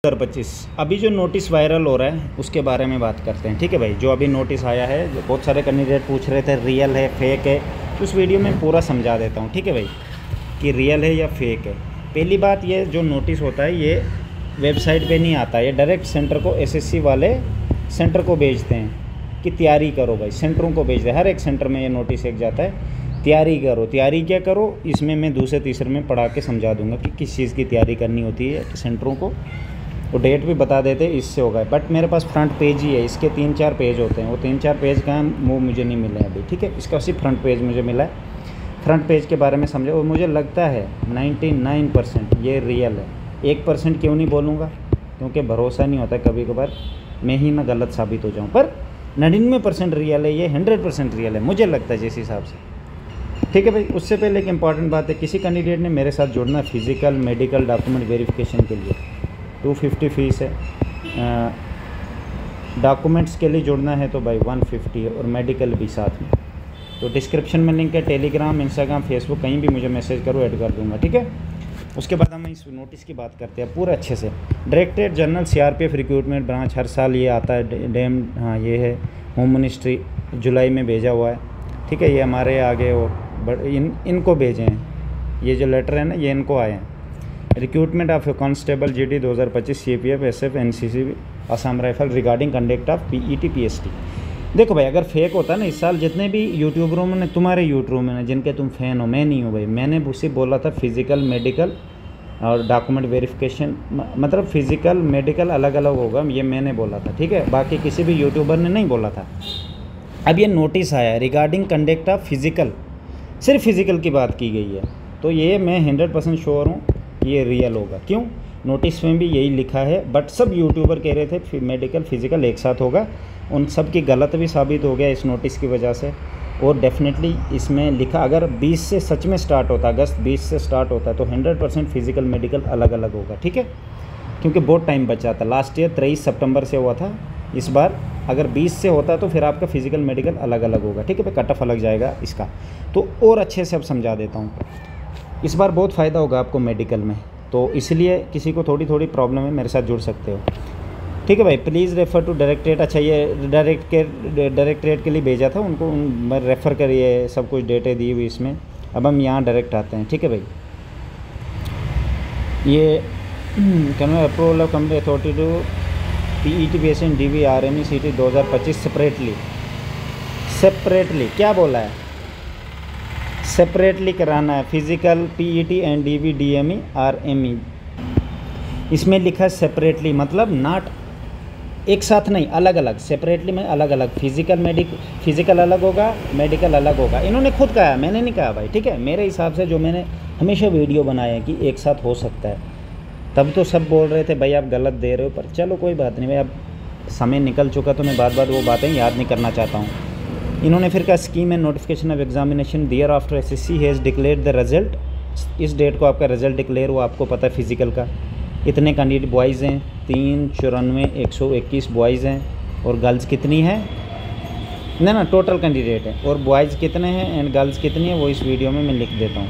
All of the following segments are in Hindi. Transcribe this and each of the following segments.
2025 अभी जो नोटिस वायरल हो रहा है उसके बारे में बात करते हैं। ठीक है भाई, जो अभी नोटिस आया है, जो बहुत सारे कैंडिडेट पूछ रहे थे रियल है फेक है, तो उस वीडियो में पूरा समझा देता हूँ। ठीक है भाई, कि रियल है या फेक है। पहली बात, ये जो नोटिस होता है ये वेबसाइट पे नहीं आता, ये डायरेक्ट सेंटर को एसएससी वाले सेंटर को भेजते हैं कि तैयारी करो भाई। सेंटरों को भेजते हैं, हर एक सेंटर में ये नोटिस एक जाता है, तैयारी करो। तैयारी क्या करो, इसमें मैं दूसरे तीसरे में पढ़ा के समझा दूंगा कि किस चीज़ की तैयारी करनी होती है सेंटरों को, वो डेट भी बता देते, इससे होगा। बट मेरे पास फ्रंट पेज ही है, इसके 3-4 पेज होते हैं, वो 3-4 पेज का वो मुझे नहीं मिला है अभी। ठीक है, इसका सिर्फ फ्रंट पेज मुझे मिला है। फ्रंट पेज के बारे में समझे, और मुझे लगता है 99% ये रियल है। 1% क्यों नहीं बोलूँगा, क्योंकि भरोसा नहीं होता, कभी कभार मैं ही ना गलत साबित हो जाऊँ। पर 99% रियल है, ये 100% रियल है मुझे लगता है जिस हिसाब से। ठीक है भाई, उससे पहले एक इंपॉर्टेंट बात है, किसी कैंडिडेट ने मेरे साथ जुड़ना फिजिकल मेडिकल डॉक्यूमेंट वेरिफिकेशन के लिए 250 फीस है। डॉक्यूमेंट्स के लिए जुड़ना है तो भाई 150 है, और मेडिकल भी साथ में। तो डिस्क्रिप्शन में लिंक है, टेलीग्राम, इंस्टाग्राम, फेसबुक, कहीं भी मुझे मैसेज करो, ऐड कर दूंगा। ठीक है, उसके बाद हम इस नोटिस की बात करते हैं पूरा अच्छे से। Directorate general CRPF recruitment branch, हर साल ये आता है डैम, हाँ ये है, होम मिनिस्ट्री जुलाई में भेजा हुआ है। ठीक है, ये हमारे आगे और इनको भेजे हैं, ये जो लेटर है ना ये इनको आए हैं। Recruitment of constable GD 2025 CPF SF NCC Assam rifle regarding conduct of PET PST. देखो भाई, अगर फेक होता ना, इस साल जितने भी यूट्यूबरों में, तुम्हारे यूट्यूब में जिनके तुम फ़ैन हो, मैं नहीं हूँ भाई, मैंने उसी बोला था फिज़िकल मेडिकल और डॉक्यूमेंट वेरिफिकेशन, मतलब फ़िज़िकल मेडिकल अलग अलग होगा, ये मैंने बोला था। ठीक है, बाकी किसी भी यूट्यूबर ने नहीं बोला था। अब ये नोटिस आया है रिगार्डिंग कंडक्ट ऑफ फिज़िकल, सिर्फ फिज़िकल की बात की गई है, तो ये मैं 100% श्योर हूँ ये रियल होगा। क्यों, नोटिस में भी यही लिखा है। बट सब यूट्यूबर कह रहे थे मेडिकल फिज़िकल एक साथ होगा, उन सब की गलत भी साबित हो गया इस नोटिस की वजह से। और डेफिनेटली इसमें लिखा, अगर 20 से सच में स्टार्ट होता, अगस्त 20 से स्टार्ट होता है, तो 100% फिज़िकल मेडिकल अलग अलग होगा। ठीक है, क्योंकि बहुत टाइम बचा था, लास्ट ईयर 23 सितंबर से हुआ था, इस बार अगर 20 से होता तो फिर आपका फिज़िकल मेडिकल अलग अलग होगा। ठीक है भाई, कट ऑफ अलग जाएगा इसका, तो और अच्छे से अब समझा देता हूँ। इस बार बहुत फ़ायदा होगा आपको मेडिकल में, तो इसलिए किसी को थोड़ी थोड़ी प्रॉब्लम है, मेरे साथ जुड़ सकते हो। ठीक है भाई, प्लीज़ रेफ़र टू डायरेक्टरेट। अच्छा, ये डायरेक्टरेट के लिए भेजा था उनको, रेफ़र करिए, सब कुछ डेटें दी हुई इसमें। अब हम यहाँ डायरेक्ट आते हैं। ठीक है भाई, ये can approval of company authority to PET patient DV RME CT 2025 separately क्या बोला है, सेपरेटली कराना है physical PET and DV DME RME. इसमें लिखा है सेपरेटली, मतलब नॉट एक साथ नहीं, अलग अलग। सेपरेटली में अलग अलग, फिज़िकल अलग होगा, मेडिकल अलग होगा। इन्होंने खुद कहा है, मैंने नहीं कहा भाई। ठीक है, मेरे हिसाब से जो मैंने हमेशा वीडियो बनाए हैं कि एक साथ हो सकता है, तब तो सब बोल रहे थे भाई आप गलत दे रहे हो, पर चलो कोई बात नहीं भाई, अब समय निकल चुका तो मैं बात वो बातें याद नहीं करना चाहता हूँ। इन्होंने फिर कहा scheme and notification of examination thereafter SSC has declared the result. इस डेट को आपका रिजल्ट डिक्लेयर हुआ, आपको पता है फिज़िकल का। इतने कैंडिडेट बॉयज़ हैं, 394 121 बॉयज़ हैं, और गर्ल्स कितनी है ना टोटल कैंडिडेट है, और बॉयज़ कितने हैं एंड गर्ल्स कितनी है वो इस वीडियो में मैं लिख देता हूँ।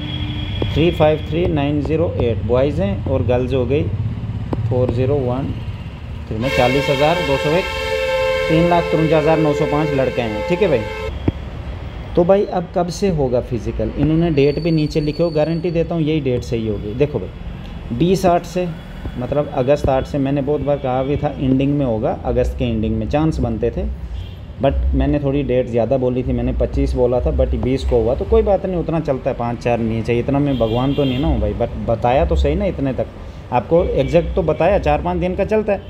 353908 बॉयज़ हैं, और गर्ल्स हो गई 4013 में 40,201, 3,53,905 लड़के हैं। ठीक है भाई, तो भाई अब कब से होगा फिज़िकल, इन्होंने डेट भी नीचे लिखे हो, गारंटी देता हूँ यही डेट सही होगी। देखो भाई 20/8 से, मतलब अगस्त 8 से, मैंने बहुत बार कहा भी था एंडिंग में होगा, अगस्त के एंडिंग में चांस बनते थे, बट मैंने थोड़ी डेट ज़्यादा बोली थी, मैंने 25 बोला था, बट 20 को हुआ, तो कोई बात नहीं, उतना चलता है, 5-4 नहीं चाहिए, इतना मैं भगवान तो नहीं ना हूँ भाई, बट बताया तो सही ना, इतने तक आपको एग्जैक्ट तो बताया, 4-5 दिन का चलता है,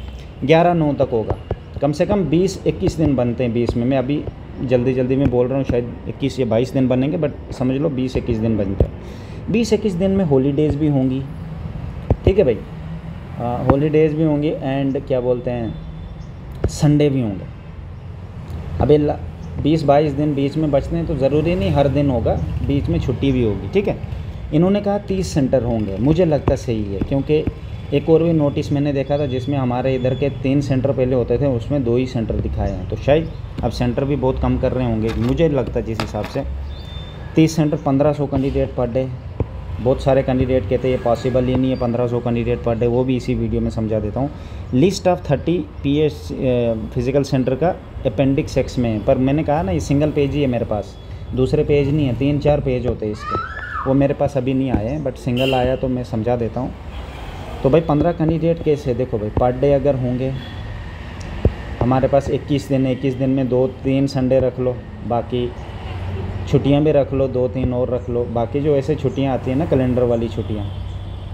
11/9 तक होगा, कम से कम 20-21 दिन बनते हैं 20 में। मैं अभी जल्दी में बोल रहा हूँ, शायद 21 या 22 दिन बनेंगे, बट समझ लो 20-21 दिन बनते हैं। 20-21 दिन में हॉलीडेज़ भी होंगी। ठीक है भाई, हॉलीडेज़ भी होंगी, एंड क्या बोलते हैं, संडे भी होंगे। अभी 20-22 दिन बीच में बचते हैं, तो ज़रूरी नहीं हर दिन होगा, बीच में छुट्टी भी होगी। ठीक है, इन्होंने कहा 30 सेंटर होंगे, मुझे लगता सही है, क्योंकि एक और भी नोटिस मैंने देखा था जिसमें हमारे इधर के 3 सेंटर पहले होते थे, उसमें 2 ही सेंटर दिखाए हैं, तो शायद अब सेंटर भी बहुत कम कर रहे होंगे, मुझे लगता है जिस हिसाब से। 30 सेंटर 1500 कैंडिडेट पर डे, बहुत सारे कैंडिडेट कहते हैं ये पॉसिबल ही नहीं है 1500 कैंडिडेट पर डे, वो भी इसी वीडियो में समझा देता हूँ। List of 30 PS physical centre का अपेंडिक्स एक्स में है, पर मैंने कहा ना ये सिंगल पेज ही है मेरे पास, दूसरे पेज नहीं है, 3-4 पेज होते हैं इसके, वो मेरे पास अभी नहीं आए हैं, बट सिंगल आया तो मैं समझा देता हूँ। तो भाई 15 कैंडिडेट कैसे, देखो भाई पर डे अगर होंगे हमारे पास 21 दिन है, 21 दिन में 2-3 संडे रख लो, बाकी छुट्टियां भी रख लो, 2-3 और रख लो, बाकी जो ऐसे छुट्टियां आती हैं ना कैलेंडर वाली छुट्टियां,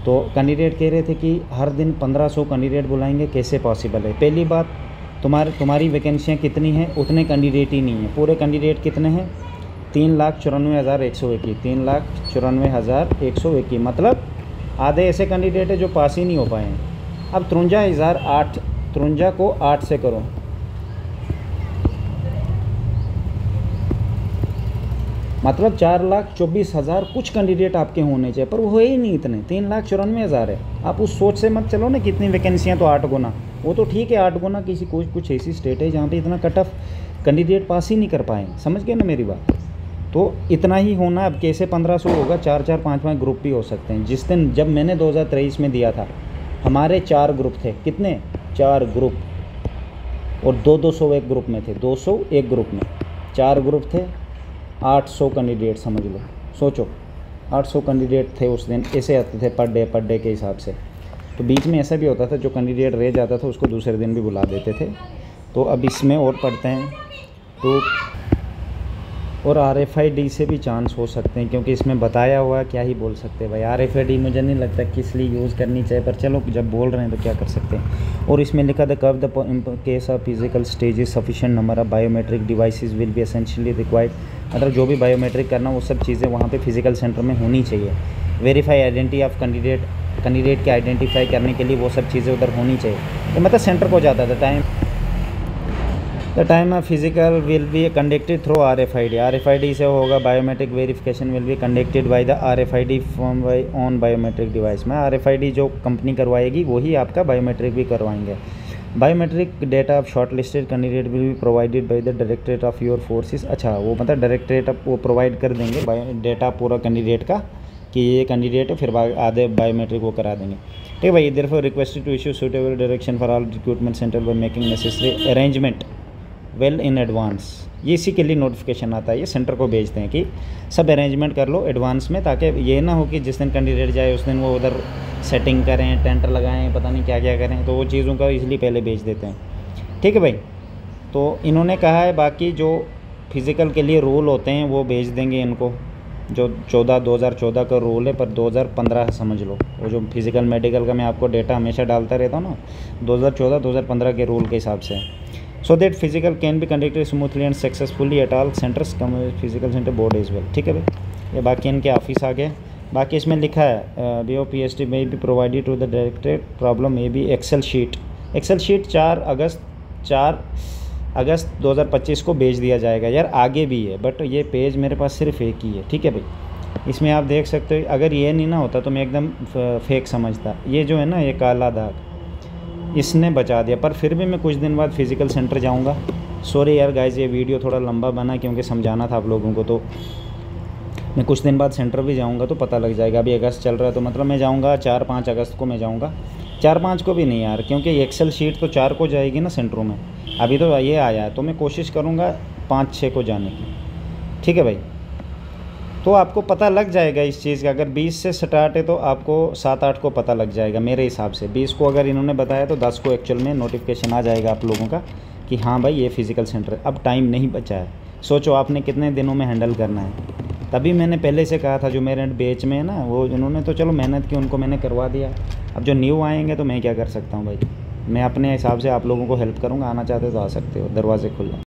तो कैंडिडेट कह रहे थे कि हर दिन 1500 कैंडिडेट बुलाएंगे, कैसे पॉसिबल है। पहली बात तुम्हारी वैकेंसियाँ कितनी हैं, उतने कैंडिडेट ही नहीं हैं। पूरे कैंडिडेट कितने हैं, 3,94,121, 3,94,121, मतलब आधे ऐसे कैंडिडेट है जो पास ही नहीं हो पाए हैं। अब 53 को 8 से करो, मतलब 4,24,000 कुछ कैंडिडेट आपके होने चाहिए, पर वो है ही नहीं इतने, 3,94,000 है। आप उस सोच से मत चलो ना कितनी वैकेंसियाँ तो 8 गुना, वो तो ठीक है 8 गुना, किसी कुछ ऐसी स्टेट है जहाँ पे इतना कट ऑफ कैंडिडेट पास ही नहीं कर पाए, समझ गए ना मेरी बात। तो इतना ही होना, अब कैसे 1500 होगा, 4-4, 5-5 ग्रुप भी हो सकते हैं। जिस दिन जब मैंने 2023 में दिया था हमारे 4 ग्रुप थे, कितने, 4 ग्रुप, और 200 एक ग्रुप में थे, 200 एक ग्रुप में, 4 ग्रुप थे, 800 कैंडिडेट समझ लो, सोचो 800 कैंडिडेट थे उस दिन, ऐसे आते थे पर डे के हिसाब से। तो बीच में ऐसा भी होता था जो कैंडिडेट रह जाता था उसको दूसरे दिन भी बुला देते थे। तो अब इसमें और पढ़ते हैं, तो और RFID से भी चांस हो सकते हैं, क्योंकि इसमें बताया हुआ है, क्या ही बोल सकते हैं भाई। RFID मुझे नहीं लगता किस लिए यूज़ करनी चाहिए, पर चलो जब बोल रहे हैं तो क्या कर सकते हैं। और इसमें लिखा था कव the case of physical stages sufficient number of biometric devices will be essentially required, मतलब जो भी बायोमेट्रिक करना वो सब चीज़ें वहाँ पे फिजिकल सेंटर में होनी चाहिए। वेरीफाई आइडेंटिटी ऑफ कैंडिडेट के आइडेंटिफाई करने के लिए वो सब चीज़ें उधर होनी चाहिए। तो मतलब सेंटर को जाता था the time of physical will be conducted through RFID से होगा। Biometric verification will be conducted by the RFID form by on biometric device में। RFID जो कंपनी करवाएगी वही आपका बायोमेट्रिक भी करवाएंगे। Biometric data of short listed candidate will be provided by the directorate of your forces. अच्छा, वो मतलब डायरेक्टरेट वो प्रोवाइड कर देंगे डेटा पूरा कैंडिडेट का कि ये कैंडिडेट है, फिर आधे बायोमेट्रिक वो करा देंगे। ठीक है भाई, therefore requested to issue suitable direction for all recruitment centre by making necessary arrangement well in advance. ये इसी के लिए नोटिफिकेशन आता है, ये सेंटर को भेजते हैं कि सब अरेंजमेंट कर लो एडवांस में, ताकि ये ना हो कि जिस दिन कैंडिडेट जाए उस दिन वो उधर सेटिंग करें, टेंट लगाएं, पता नहीं क्या क्या करें, तो वो चीज़ों का इसलिए पहले भेज देते हैं। ठीक है भाई, तो इन्होंने कहा है बाकी जो फिज़िकल के लिए रूल होते हैं वो भेज देंगे इनको, जो 2014 का रूल है, पर 2015 समझ लो, वो जो फिज़िकल मेडिकल का मैं आपको डेटा हमेशा डालता रहता हूँ ना, 2014-2015 के रूल के हिसाब से, so that physical can be conducted smoothly and successfully at all centres physical centre board as well. ठीक है भाई, ये बाकी इनके ऑफिस आ गए। बाकी इसमें लिखा है BOPST में भी provided to the directorate problem में भी एक्सेल शीट 4 अगस्त 2025 को भेज दिया जाएगा। यार आगे भी है, बट ये पेज मेरे पास सिर्फ एक ही है। ठीक है भाई, इसमें आप देख सकते हो, अगर ये नहीं ना होता तो मैं एकदम फेक समझता। ये जो है ना, ये काला दाग इसने बचा दिया, पर फिर भी मैं कुछ दिन बाद फिज़िकल सेंटर जाऊंगा। सॉरी यार गाइस, ये वीडियो थोड़ा लंबा बना क्योंकि समझाना था आप लोगों को, तो मैं कुछ दिन बाद सेंटर भी जाऊंगा तो पता लग जाएगा। अभी अगस्त चल रहा है तो मतलब मैं जाऊंगा 4-5 अगस्त को मैं जाऊंगा, 4-5 को भी नहीं यार, क्योंकि एक्सेल शीट तो 4 को जाएगी ना सेंटरों में, अभी तो ये आया है, तो मैं कोशिश करूँगा 5-6 को जाने की। ठीक है भाई, तो आपको पता लग जाएगा इस चीज़ का। अगर 20 से स्टार्ट है तो आपको 7-8 को पता लग जाएगा मेरे हिसाब से। 20 को अगर इन्होंने बताया तो 10 को एक्चुअल में नोटिफिकेशन आ जाएगा आप लोगों का कि हाँ भाई ये फिज़िकल सेंटर। अब टाइम नहीं बचा है, सोचो आपने कितने दिनों में हैंडल करना है। तभी मैंने पहले से कहा था, जो मेरे बैच में है ना, वो इन्होंने तो चलो मेहनत की, उनको मैंने करवा दिया। अब जो न्यू आएंगे तो मैं क्या कर सकता हूँ भाई, मैं अपने हिसाब से आप लोगों को हेल्प करूँगा। आना चाहते तो आ सकते हो, दरवाजे खुले।